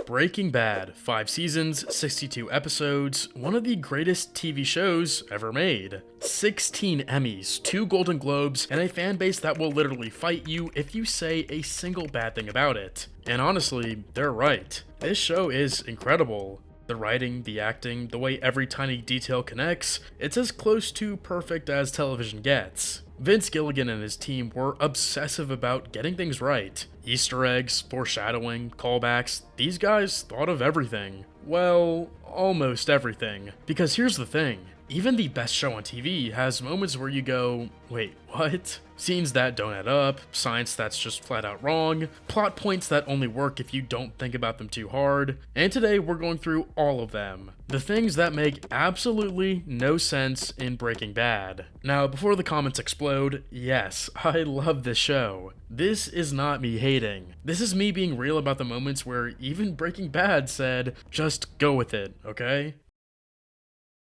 Breaking Bad, 5 seasons, 62 episodes, one of the greatest TV shows ever made. 16 Emmys, 2 Golden Globes, and a fan base that will literally fight you if you say a single bad thing about it. And honestly, they're right. This show is incredible. The writing, the acting, the way every tiny detail connects, it's as close to perfect as television gets. Vince Gilligan and his team were obsessive about getting things right. Easter eggs, foreshadowing, callbacks, these guys thought of everything. Well, almost everything. Because here's the thing, even the best show on TV has moments where you go, wait, what? Scenes that don't add up, science that's just flat out wrong, plot points that only work if you don't think about them too hard, and today we're going through all of them. The things that make absolutely no sense in Breaking Bad. Now, before the comments explode, yes, I love this show. This is not me hating. This is me being real about the moments where even Breaking Bad said, just go with it, okay?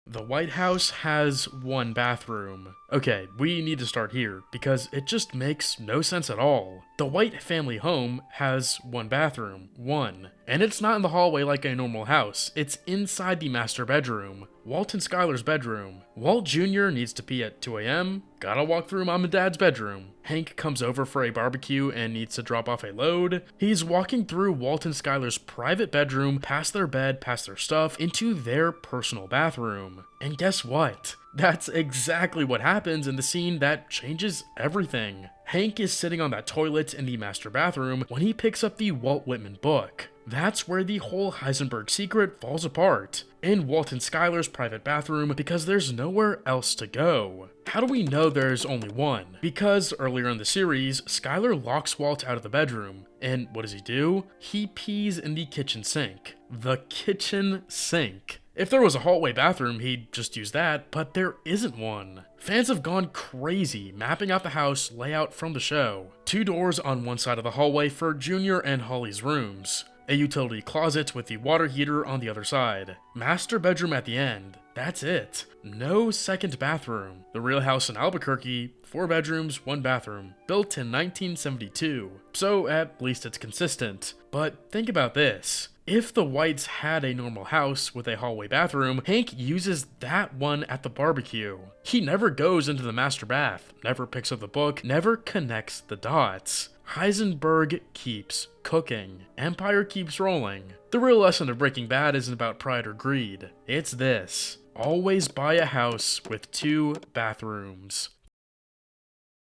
The White House has one bathroom. Okay, we need to start here, because it just makes no sense at all. The White family home has one bathroom. One. And it's not in the hallway like a normal house, it's inside the master bedroom. Walt and Skyler's bedroom. Walt Jr. needs to pee at 2 a.m., gotta walk through Mom and Dad's bedroom. Hank comes over for a barbecue and needs to drop off a load. He's walking through Walt and Skyler's private bedroom, past their bed, past their stuff, into their personal bathroom. And guess what? That's exactly what happens in the scene that changes everything. Hank is sitting on that toilet in the master bathroom when he picks up the Walt Whitman book. That's where the whole Heisenberg secret falls apart. In Walt and Skyler's private bathroom, because there's nowhere else to go. How do we know there's only one? Because earlier in the series, Skyler locks Walt out of the bedroom. And what does he do? He pees in the kitchen sink. The kitchen sink. If there was a hallway bathroom, he'd just use that, but there isn't one. Fans have gone crazy mapping out the house layout from the show. 2 doors on one side of the hallway for Junior and Holly's rooms. A utility closet with the water heater on the other side. Master bedroom at the end. That's it. No second bathroom. The real house in Albuquerque, 4 bedrooms, 1 bathroom. Built in 1972. So at least it's consistent. But think about this. If the Whites had a normal house with a hallway bathroom, Hank uses that one at the barbecue. He never goes into the master bath, never picks up the book, never connects the dots. Heisenberg keeps cooking. Empire keeps rolling. The real lesson of Breaking Bad isn't about pride or greed. It's this. Always buy a house with 2 bathrooms.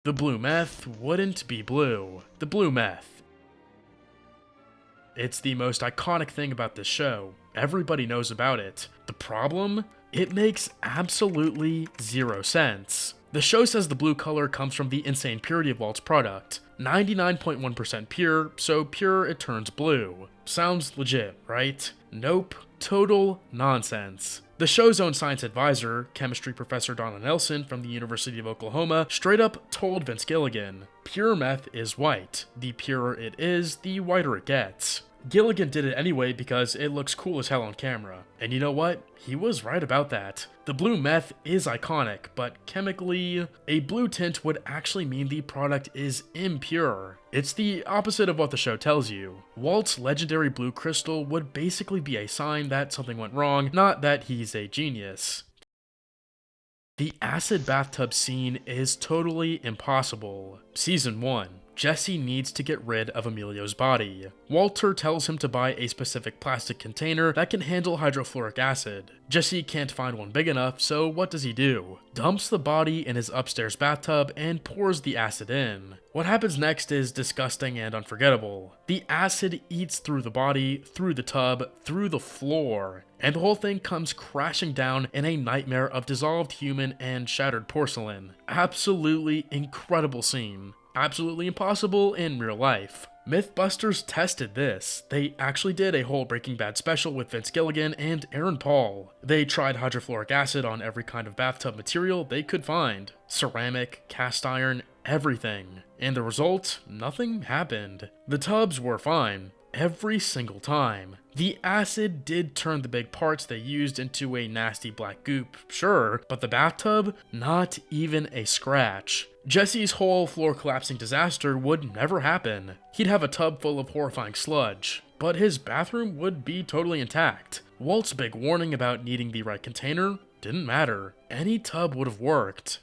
The blue meth wouldn't be blue. The blue meth. It's the most iconic thing about this show. Everybody knows about it. The problem? It makes absolutely 0 sense. The show says the blue color comes from the insane purity of Walt's product. 99.1% pure, so pure it turns blue. Sounds legit, right? Nope. Total nonsense. The show's own science advisor, chemistry professor Donna Nelson from the University of Oklahoma, straight up told Vince Gilligan, pure meth is white. The purer it is, the whiter it gets. Gilligan did it anyway because it looks cool as hell on camera. And you know what? He was right about that. The blue meth is iconic, but chemically, a blue tint would actually mean the product is impure. It's the opposite of what the show tells you. Walt's legendary blue crystal would basically be a sign that something went wrong, not that he's a genius. The acid bathtub scene is totally impossible. Season 1. Jesse needs to get rid of Emilio's body. Walter tells him to buy a specific plastic container that can handle hydrofluoric acid. Jesse can't find one big enough, so what does he do? Dumps the body in his upstairs bathtub and pours the acid in. What happens next is disgusting and unforgettable. The acid eats through the body, through the tub, through the floor, and the whole thing comes crashing down in a nightmare of dissolved human and shattered porcelain. Absolutely incredible scene. Absolutely impossible in real life. Mythbusters tested this. They actually did a whole Breaking Bad special with Vince Gilligan and Aaron Paul. They tried hydrofluoric acid on every kind of bathtub material they could find. Ceramic, cast iron, everything. And the result? Nothing happened. The tubs were fine. Every single time. The acid did turn the big parts they used into a nasty black goop, sure, but the bathtub? Not even a scratch. Jesse's whole floor collapsing disaster would never happen. He'd have a tub full of horrifying sludge. but his bathroom would be totally intact. Walt's big warning about needing the right container didn't matter. Any tub would have worked.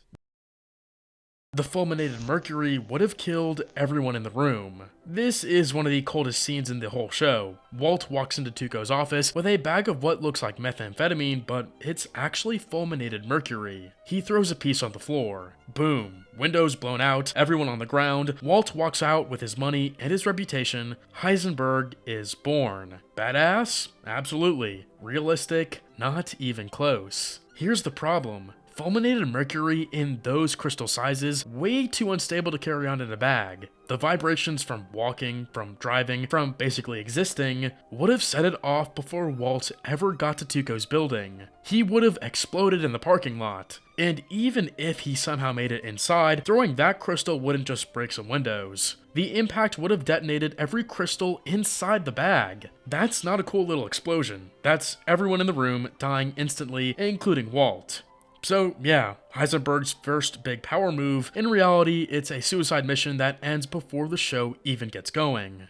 The fulminated mercury would have killed everyone in the room. This is one of the coldest scenes in the whole show. Walt walks into Tuco's office with a bag of what looks like methamphetamine, but it's actually fulminated mercury. He throws a piece on the floor. Boom. Windows blown out, everyone on the ground. Walt walks out with his money and his reputation. Heisenberg is born. Badass? Absolutely. Realistic? Not even close. Here's the problem. Fulminated mercury in those crystal sizes, way too unstable to carry on in a bag. The vibrations from walking, from driving, from basically existing, would have set it off before Walt ever got to Tuco's building. He would have exploded in the parking lot. And even if he somehow made it inside, throwing that crystal wouldn't just break some windows. The impact would have detonated every crystal inside the bag. That's not a cool little explosion. That's everyone in the room dying instantly, including Walt. So yeah, Heisenberg's first big power move, in reality it's a suicide mission that ends before the show even gets going.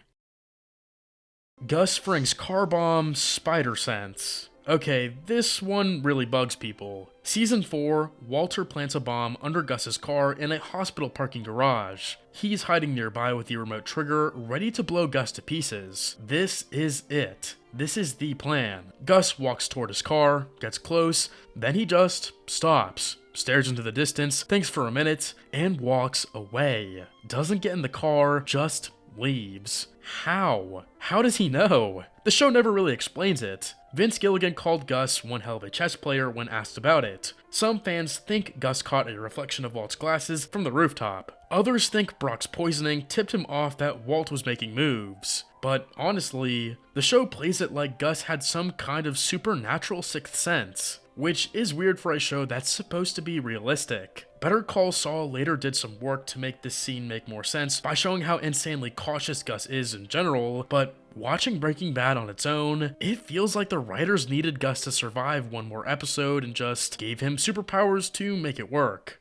Gus Fring's car bomb spider sense. Okay, this one really bugs people. Season 4, Walter plants a bomb under Gus's car in a hospital parking garage. He's hiding nearby with the remote trigger, ready to blow Gus to pieces. This is it. This is the plan. Gus walks toward his car, gets close, then he just stops, stares into the distance, thinks for a minute, and walks away. Doesn't get in the car, just leaves. How? How does he know? The show never really explains it. Vince Gilligan called Gus one hell of a chess player when asked about it. Some fans think Gus caught a reflection of Walt's glasses from the rooftop. Others think Brock's poisoning tipped him off that Walt was making moves. But honestly, the show plays it like Gus had some kind of supernatural sixth sense, which is weird for a show that's supposed to be realistic. Better Call Saul later did some work to make this scene make more sense by showing how insanely cautious Gus is in general, but watching Breaking Bad on its own, it feels like the writers needed Gus to survive one more episode and just gave him superpowers to make it work.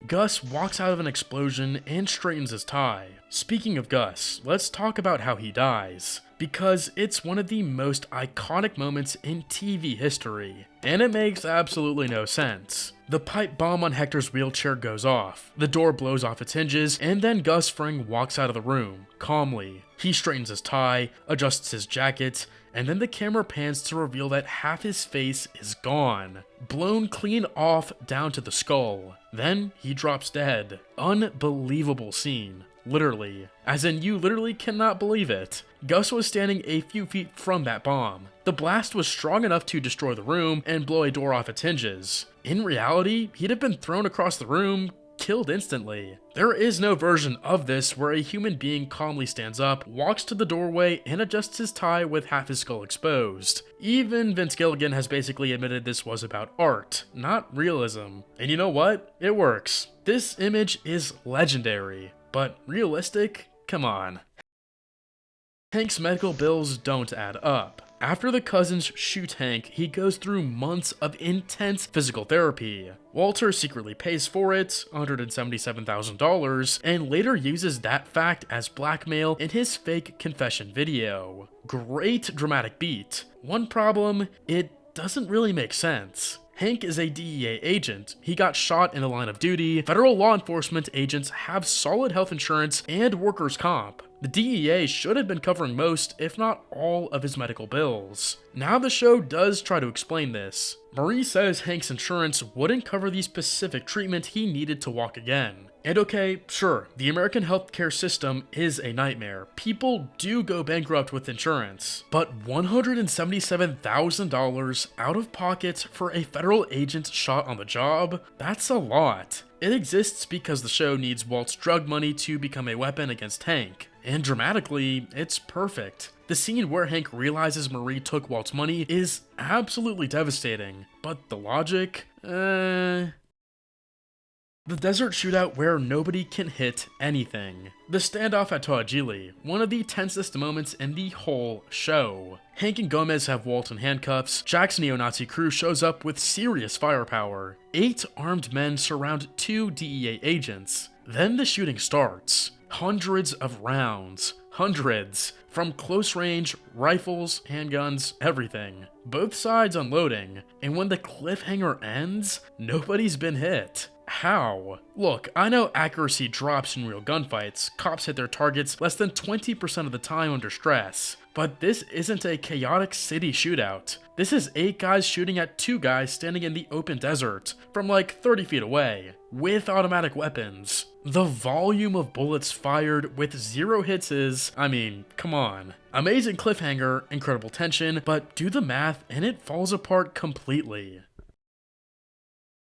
Gus walks out of an explosion and straightens his tie. Speaking of Gus, let's talk about how he dies, because it's one of the most iconic moments in TV history, and it makes absolutely no sense. The pipe bomb on Hector's wheelchair goes off, the door blows off its hinges, and then Gus Fring walks out of the room, calmly. He straightens his tie, adjusts his jacket, and then the camera pans to reveal that half his face is gone, blown clean off down to the skull. Then he drops dead. Unbelievable scene. Literally. As in, you literally cannot believe it. Gus was standing a few feet from that bomb. The blast was strong enough to destroy the room and blow a door off its hinges. In reality, he'd have been thrown across the room, killed instantly. There is no version of this where a human being calmly stands up, walks to the doorway, and adjusts his tie with half his skull exposed. Even Vince Gilligan has basically admitted this was about art, not realism. And you know what? It works. This image is legendary. But realistic? Come on. Hank's medical bills don't add up. After the cousins shoot Hank, he goes through months of intense physical therapy. Walter secretly pays for it, $177,000, and later uses that fact as blackmail in his fake confession video. Great dramatic beat. One problem, it doesn't really make sense. Hank is a DEA agent. He got shot in the line of duty. Federal law enforcement agents have solid health insurance and workers' comp. The DEA should have been covering most, if not all, of his medical bills. Now the show does try to explain this. Marie says Hank's insurance wouldn't cover the specific treatment he needed to walk again. And okay, sure, the American healthcare system is a nightmare. People do go bankrupt with insurance. But $177,000 out of pocket for a federal agent shot on the job? That's a lot. It exists because the show needs Walt's drug money to become a weapon against Hank. And dramatically, it's perfect. The scene where Hank realizes Marie took Walt's money is absolutely devastating. But the logic? The desert shootout where nobody can hit anything. The standoff at Toajili, one of the tensest moments in the whole show. Hank and Gomez have Walt in handcuffs. Jack's neo-Nazi crew shows up with serious firepower. 8 armed men surround 2 DEA agents. Then the shooting starts. Hundreds of rounds. Hundreds. from close range, rifles, handguns, everything. Both sides unloading, and when the cliffhanger ends, nobody's been hit. How? Look, I know accuracy drops in real gunfights, cops hit their targets less than 20% of the time under stress, but this isn't a chaotic city shootout. This is 8 guys shooting at 2 guys standing in the open desert, from like 30 feet away, with automatic weapons. The volume of bullets fired with 0 hits is, I mean, come on. Amazing cliffhanger, incredible tension, but do the math and it falls apart completely.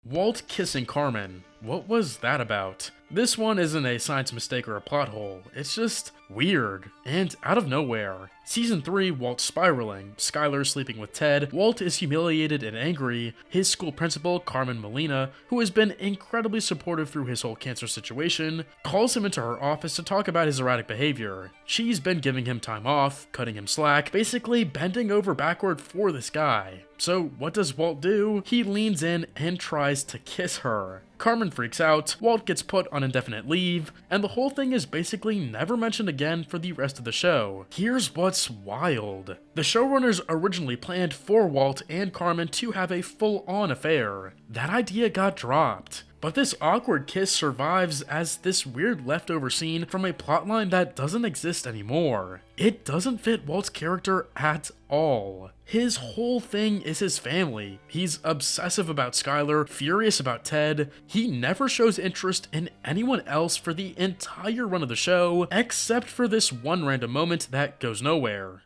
Walt kissing Carmen. What was that about? This one isn't a science mistake or a plot hole, it's just weird, and out of nowhere. Season 3, Walt's spiraling, Skylar sleeping with Ted, Walt is humiliated and angry, his school principal, Carmen Molina, who has been incredibly supportive through his whole cancer situation, calls him into her office to talk about his erratic behavior. She's been giving him time off, cutting him slack, basically bending over backward for this guy. So what does Walt do? He leans in and tries to kiss her. Carmen freaks out, Walt gets put on indefinite leave, and the whole thing is basically never mentioned again for the rest of the show. Here's what's wild. The showrunners originally planned for Walt and Carmen to have a full-on affair. That idea got dropped. But this awkward kiss survives as this weird leftover scene from a plotline that doesn't exist anymore. It doesn't fit Walt's character at all. His whole thing is his family. He's obsessive about Skylar, furious about Ted. He never shows interest in anyone else for the entire run of the show, except for this one random moment that goes nowhere.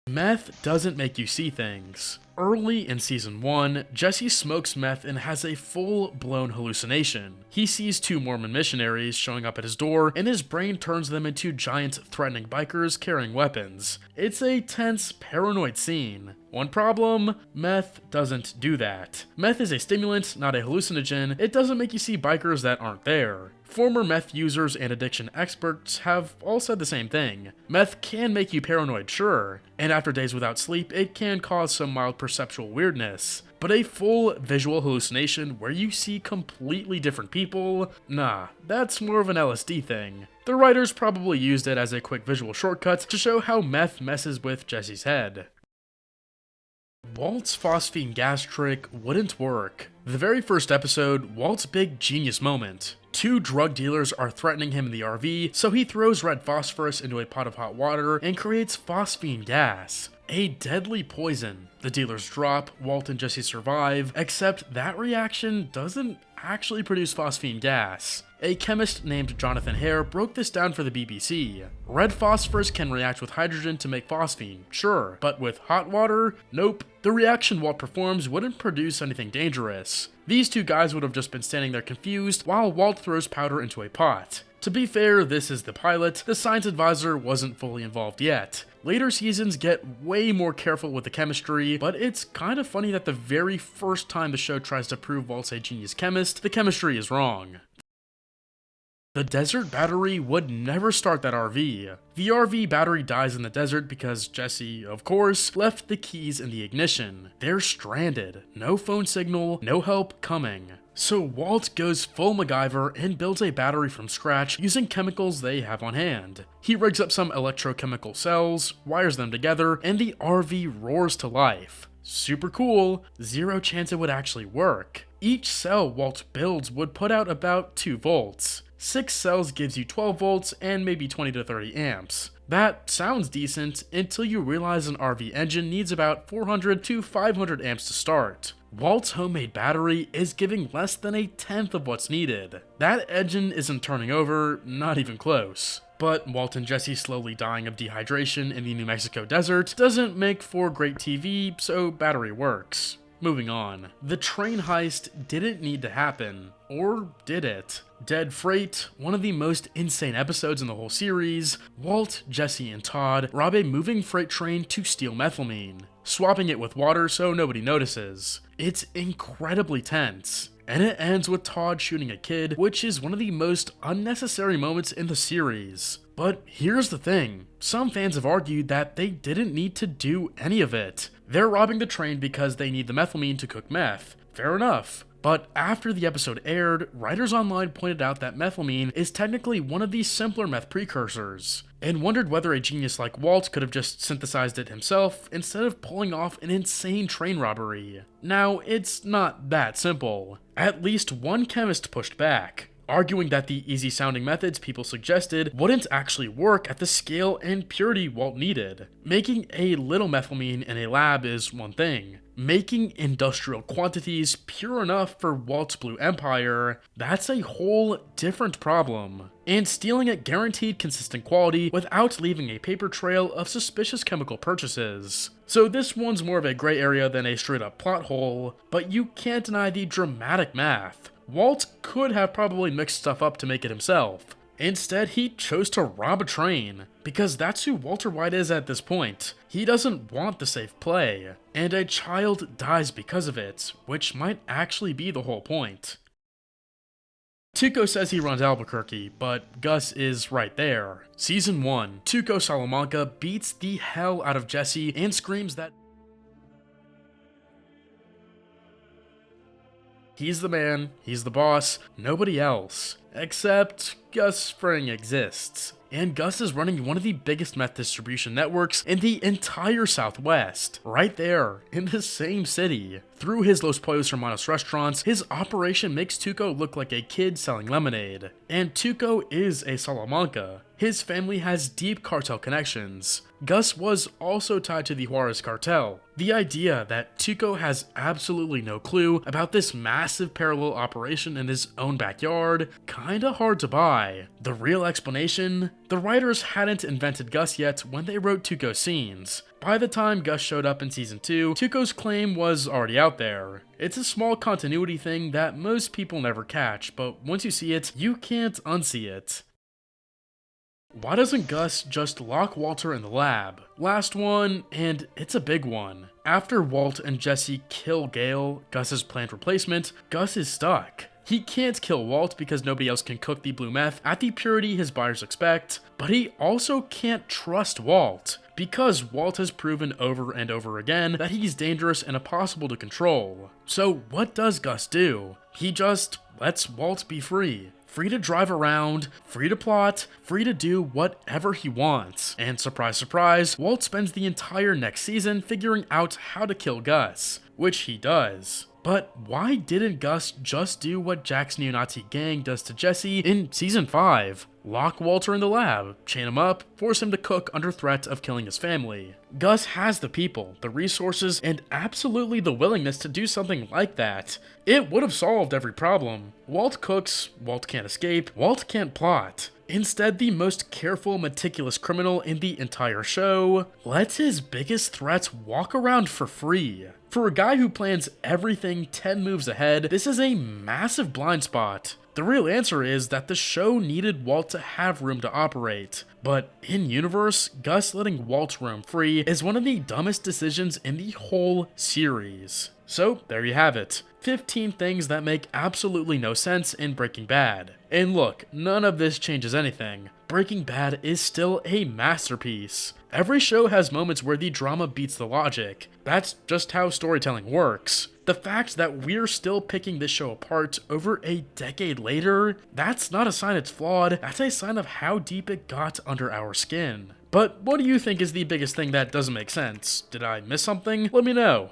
Meth doesn't make you see things. Early in season 1, Jesse smokes meth and has a full-blown hallucination. He sees 2 Mormon missionaries showing up at his door, and his brain turns them into giant, threatening bikers carrying weapons. It's a tense, paranoid scene. One problem, meth doesn't do that. Meth is a stimulant, not a hallucinogen. It doesn't make you see bikers that aren't there. Former meth users and addiction experts have all said the same thing. Meth can make you paranoid, sure, and after days without sleep, it can cause some mild perceptual weirdness. But a full visual hallucination where you see completely different people? Nah, that's more of an LSD thing. The writers probably used it as a quick visual shortcut to show how meth messes with Jesse's head. Walt's phosphine gas trick wouldn't work. The very first episode, Walt's big genius moment. 2 drug dealers are threatening him in the RV, so he throws red phosphorus into a pot of hot water and creates phosphine gas. A deadly poison. The dealers drop, Walt and Jesse survive, except that reaction doesn't actually produce phosphine gas. A chemist named Jonathan Hare broke this down for the BBC. Red phosphorus can react with hydrogen to make phosphine, sure, but with hot water? Nope. The reaction Walt performs wouldn't produce anything dangerous. These 2 guys would have just been standing there confused while Walt throws powder into a pot. To be fair, this is the pilot, the science advisor wasn't fully involved yet. Later seasons get way more careful with the chemistry, but it's kind of funny that the very first time the show tries to prove Walt's a genius chemist, the chemistry is wrong. The desert battery would never start that RV. The RV battery dies in the desert because Jesse, of course, left the keys in the ignition. They're stranded. No phone signal, no help coming. So Walt goes full MacGyver and builds a battery from scratch using chemicals they have on hand. He rigs up some electrochemical cells, wires them together, and the RV roars to life. Super cool, 0 chance it would actually work. Each cell Walt builds would put out about 2 volts. 6 cells gives you 12 volts and maybe 20 to 30 amps. That sounds decent until you realize an RV engine needs about 400 to 500 amps to start. Walt's homemade battery is giving less than a tenth of what's needed. That engine isn't turning over, not even close. But Walt and Jesse slowly dying of dehydration in the New Mexico desert doesn't make for great TV, so battery works. Moving on. The train heist didn't need to happen. Or did it? Dead Freight, one of the most insane episodes in the whole series. Walt, Jesse, and Todd rob a moving freight train to steal methylamine, swapping it with water so nobody notices. It's incredibly tense. And it ends with Todd shooting a kid, which is one of the most unnecessary moments in the series. But here's the thing, some fans have argued that they didn't need to do any of it. They're robbing the train because they need the methylamine to cook meth. Fair enough. But after the episode aired, writers online pointed out that methylamine is technically one of the simpler meth precursors, and wondered whether a genius like Walt could have just synthesized it himself instead of pulling off an insane train robbery. Now, it's not that simple. At least one chemist pushed back, arguing that the easy-sounding methods people suggested wouldn't actually work at the scale and purity Walt needed. Making a little methylamine in a lab is one thing. Making industrial quantities pure enough for Walt's Blue Empire, that's a whole different problem. And stealing at guaranteed consistent quality without leaving a paper trail of suspicious chemical purchases. So this one's more of a gray area than a straight-up plot hole, but you can't deny the dramatic math. Walt could have probably mixed stuff up to make it himself. Instead, he chose to rob a train, because that's who Walter White is at this point. He doesn't want the safe play, and a child dies because of it, which might actually be the whole point. Tuco says he runs Albuquerque, but Gus is right there. Season 1, Tuco Salamanca beats the hell out of Jesse and screams that he's the man, he's the boss, nobody else. Except Gus Fring exists. And Gus is running one of the biggest meth distribution networks in the entire Southwest. Right there, in the same city. Through his Los Pollos Hermanos restaurants, his operation makes Tuco look like a kid selling lemonade. And Tuco is a Salamanca. His family has deep cartel connections. Gus was also tied to the Juarez cartel. The idea that Tuco has absolutely no clue about this massive parallel operation in his own backyard, kinda hard to buy. The real explanation? The writers hadn't invented Gus yet when they wrote Tuco's scenes. By the time Gus showed up in Season 2, Tuco's claim was already out there. It's a small continuity thing that most people never catch, but once you see it, you can't unsee it. Why doesn't Gus just lock Walter in the lab? Last one, and it's a big one. After Walt and Jesse kill Gale, Gus's planned replacement, Gus is stuck. He can't kill Walt because nobody else can cook the blue meth at the purity his buyers expect, but he also can't trust Walt, because Walt has proven over and over again that he's dangerous and impossible to control. So what does Gus do? He just lets Walt be free. Free to drive around, free to plot, free to do whatever he wants. And surprise surprise, Walt spends the entire next season figuring out how to kill Gus, which he does. But why didn't Gus just do what Jack's neo-Nazi gang does to Jesse in Season 5? Lock Walter in the lab, chain him up, force him to cook under threat of killing his family. Gus has the people, the resources, and absolutely the willingness to do something like that. It would have solved every problem. Walt cooks, Walt can't escape, Walt can't plot. Instead, the most careful, meticulous criminal in the entire show lets his biggest threats walk around for free. For a guy who plans everything 10 moves ahead, this is a massive blind spot. The real answer is that the show needed Walt to have room to operate. But in universe, Gus letting Walt roam free is one of the dumbest decisions in the whole series. So there you have it. 15 things that make absolutely no sense in Breaking Bad. And look, none of this changes anything. Breaking Bad is still a masterpiece. Every show has moments where the drama beats the logic. That's just how storytelling works. The fact that we're still picking this show apart over a decade later, that's not a sign it's flawed, that's a sign of how deep it got under our skin. But what do you think is the biggest thing that doesn't make sense? Did I miss something? Let me know.